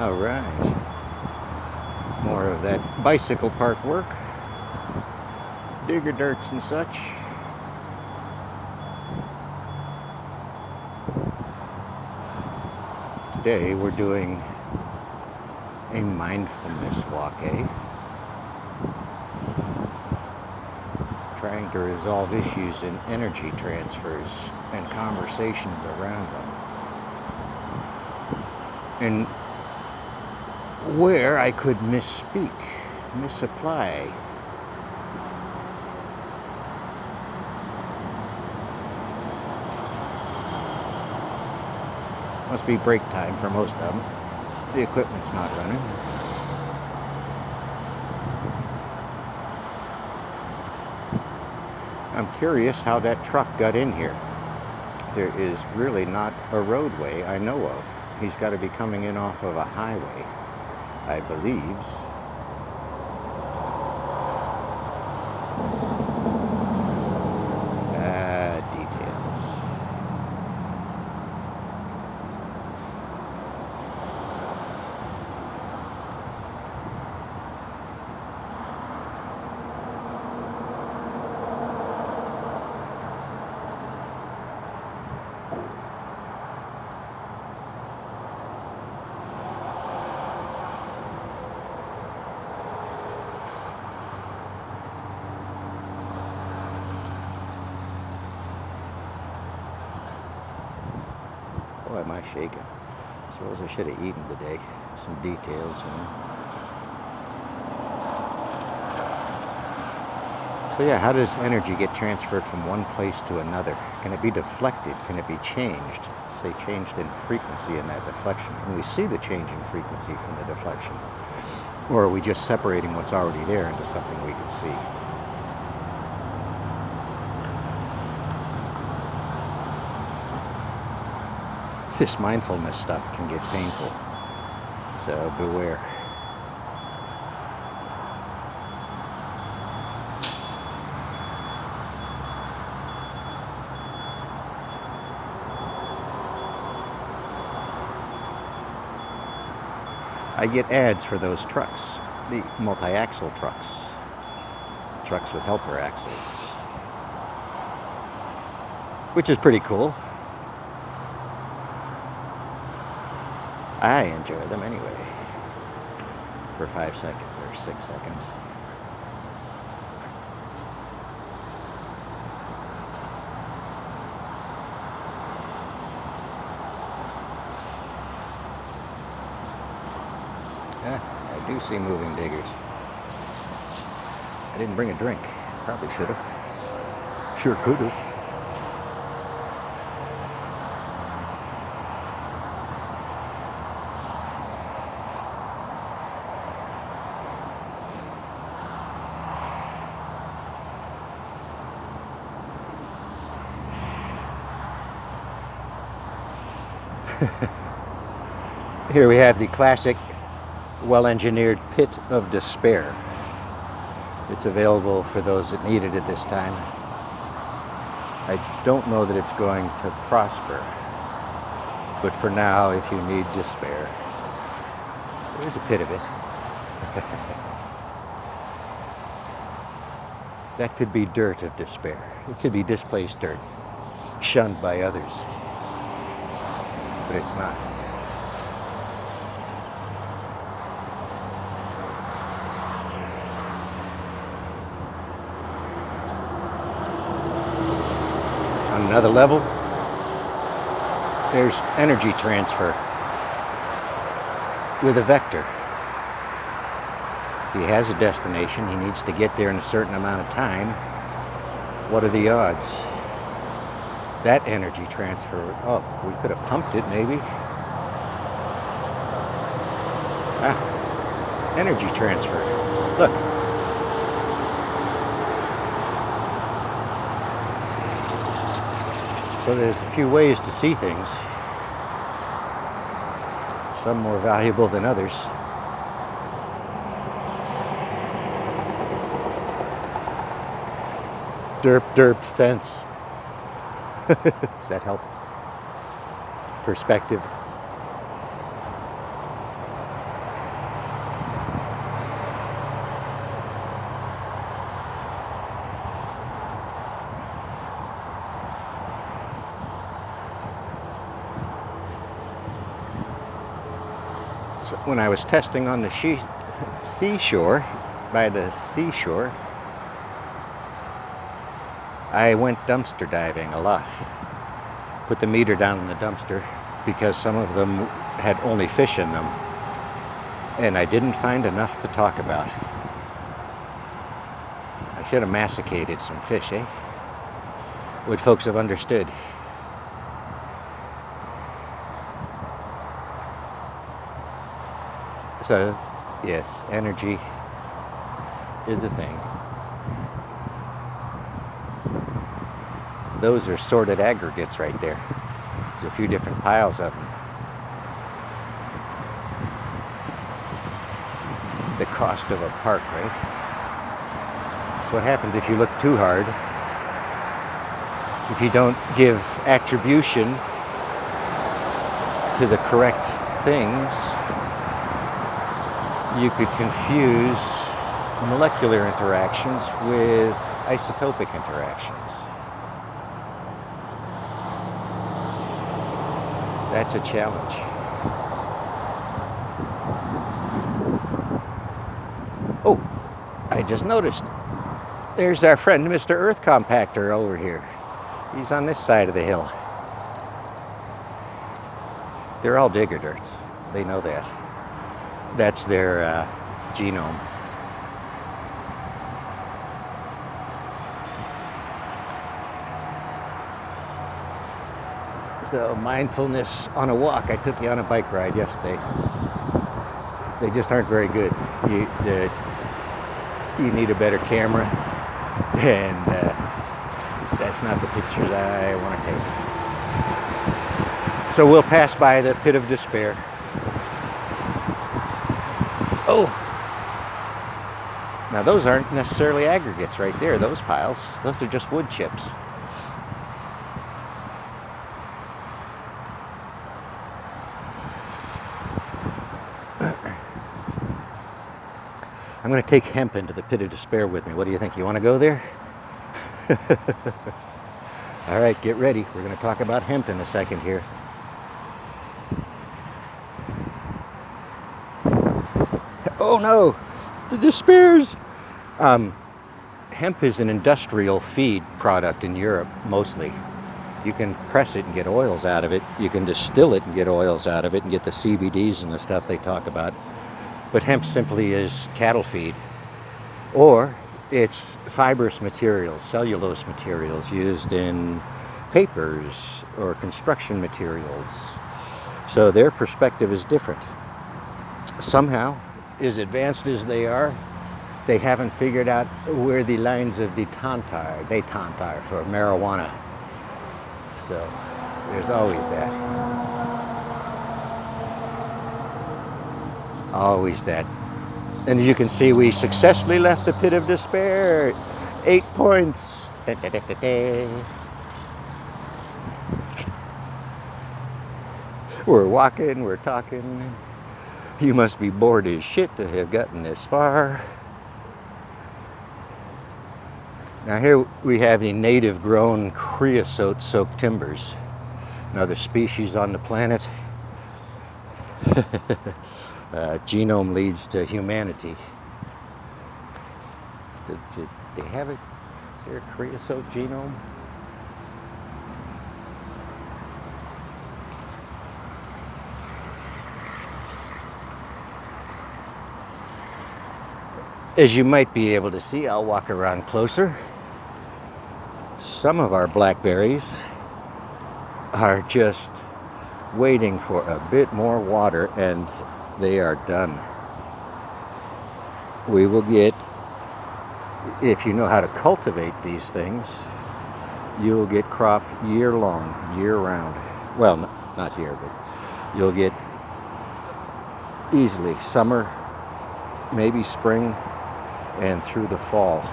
All right. More of that bicycle park work. Digger dirts and such. Today we're doing a mindfulness walk, trying to resolve issues in energy transfers and conversations around them. And where I could misspeak, misapply. Must be break time for most of them. The equipment's not running. I'm curious how that truck got in here. There is really not a roadway I know of. He's got to be coming in off of a highway, I believe. Details. Boy, am I shaking. I suppose I should have eaten today. Some details, So yeah, how does energy get transferred from one place to another? Can it be deflected? Can it be changed? Say changed in frequency in that deflection. Can we see the change in frequency from the deflection? Or are we just separating what's already there into something we can see? This mindfulness stuff can get painful, so beware. I get ads for those trucks, the multi-axle trucks with helper axles, which is pretty cool. I enjoy them anyway, for 5 seconds or 6 seconds. I do see moving diggers. I didn't bring a drink. Probably should have. Sure could have. Here we have the classic well-engineered pit of despair. It's available for those that need it at this time. I don't know that it's going to prosper, but for now, if you need despair, there's a pit of it. That could be dirt of despair. It could be displaced dirt, shunned by others, but it's not. On another level, there's energy transfer with a vector. He has a destination. He needs to get there in a certain amount of time. What are the odds? That energy transfer, oh, we could have pumped it maybe. Energy transfer. Look. So there's a few ways to see things. Some more valuable than others. Derp, derp, fence. Does that help? Perspective. So when I was testing on the seashore, by the seashore, I went dumpster diving a lot. Put the meter down in the dumpster because some of them had only fish in them. And I didn't find enough to talk about. I should have masticated some fish, eh? Would folks have understood? So, yes, energy is a thing. Those are sorted aggregates right there. There's a few different piles of them. The cost of a park, right? That's what happens if you look too hard. If you don't give attribution to the correct things, you could confuse molecular interactions with isotopic interactions. That's a challenge. Oh, I just noticed. There's our friend, Mr. Earth Compactor, over here. He's on this side of the hill. They're all digger dirts. They know that. That's their genome. So mindfulness on a walk. I took you on a bike ride yesterday. They just aren't very good. You need a better camera, and that's not the pictures I want to take. So we'll pass by the pit of despair. Oh, now those aren't necessarily aggregates right there, those piles. Those are just wood chips. I'm going to take Hemp into the pit of despair with me. What do you think? You want to go there? All right, get ready. We're going to talk about Hemp in a second here. Oh no, the despairs. Hemp is an industrial feed product in Europe, mostly. You can press it and get oils out of it. You can distill it and get oils out of it and get the CBDs and the stuff they talk about. But hemp simply is cattle feed. Or it's fibrous materials, cellulose materials used in papers or construction materials. So their perspective is different. Somehow, as advanced as they are, they haven't figured out where the lines of detente are for marijuana. So there's always that. Always that. And as you can see, we successfully left the pit of despair. 8 points. We're walking, we're talking. You must be bored as shit to have gotten this far. Now here we have the native grown creosote soaked timbers. Another species on the planet. Genome leads to humanity. Did they have it? Is there a creosote genome? As you might be able to see, I'll walk around closer. Some of our blackberries are just waiting for a bit more water, and they are done. We will get, if you know how to cultivate these things, you will get crop year long, year round. Well, not here, but you'll get easily summer, maybe spring, and through the fall.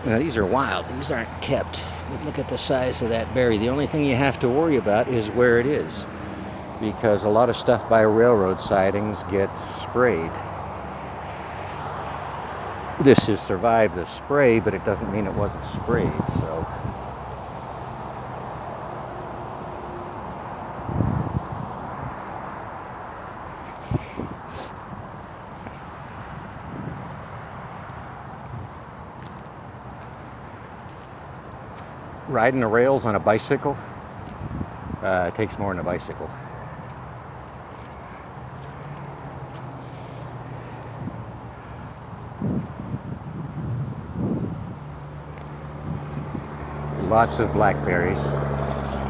Now these are wild, these aren't kept. Look at the size of that berry. The only thing you have to worry about is where it is, because a lot of stuff by railroad sidings gets sprayed. This has survived the spray, but it doesn't mean it wasn't sprayed, so. riding the rails on a bicycle takes more than a bicycle. Lots of blackberries.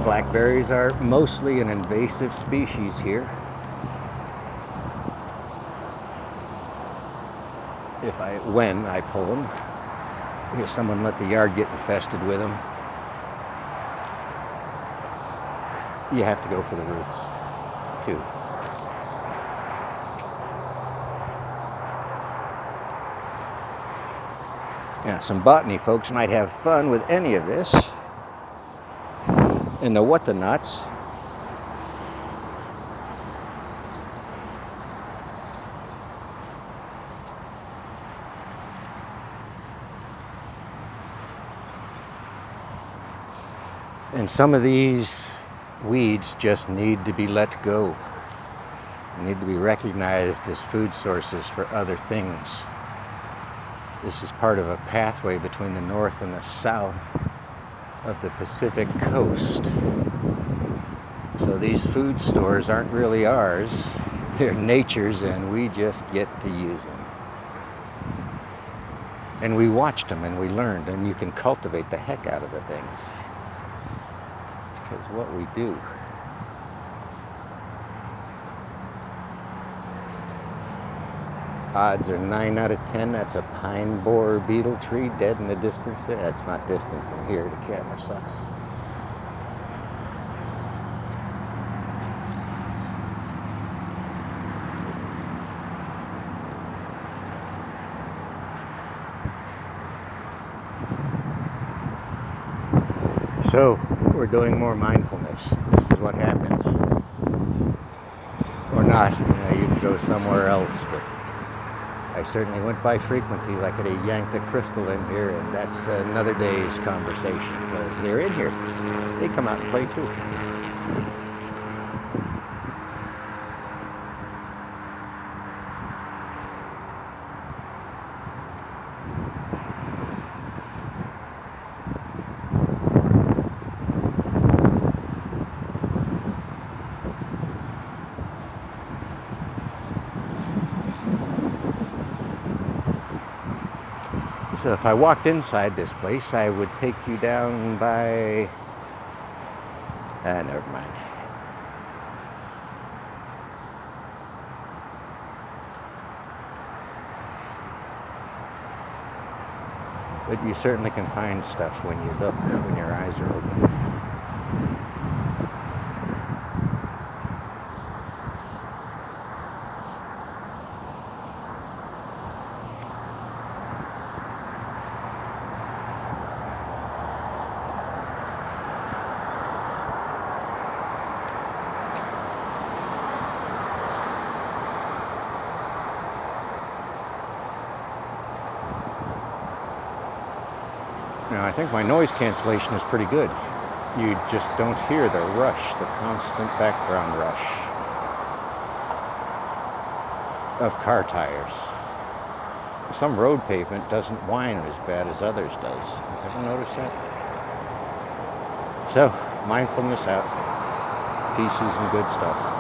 Blackberries are mostly an invasive species here. When I pull them. Here, someone let the yard get infested with them. You have to go for the roots, too. Now, some botany folks might have fun with any of this. And the what the nuts. And some of these weeds just need to be let go. They need to be recognized as food sources for other things. This is part of a pathway between the north and the south of the Pacific coast. So these food stores aren't really ours. They're nature's, and we just get to use them. And we watched them and we learned, and you can cultivate the heck out of the things. It's what we do. Odds are 9 out of 10 that's a pine borer beetle tree dead in the distance there. That's not distant from here. The camera sucks. So, we're doing more mindfulness. This is what happens. Or not. You know, you can go somewhere else, but I certainly went by frequencies. I could have yanked a crystal in here, and that's another day's conversation, because they're in here. They come out and play too. So if I walked inside this place, I would take you down by... never mind. But you certainly can find stuff when you look, when your eyes are open. Now, I think my noise cancellation is pretty good. You just don't hear the rush, the constant background rush of car tires. Some road pavement doesn't whine as bad as others does. Ever notice that? So, mindfulness out. Pieces and good stuff.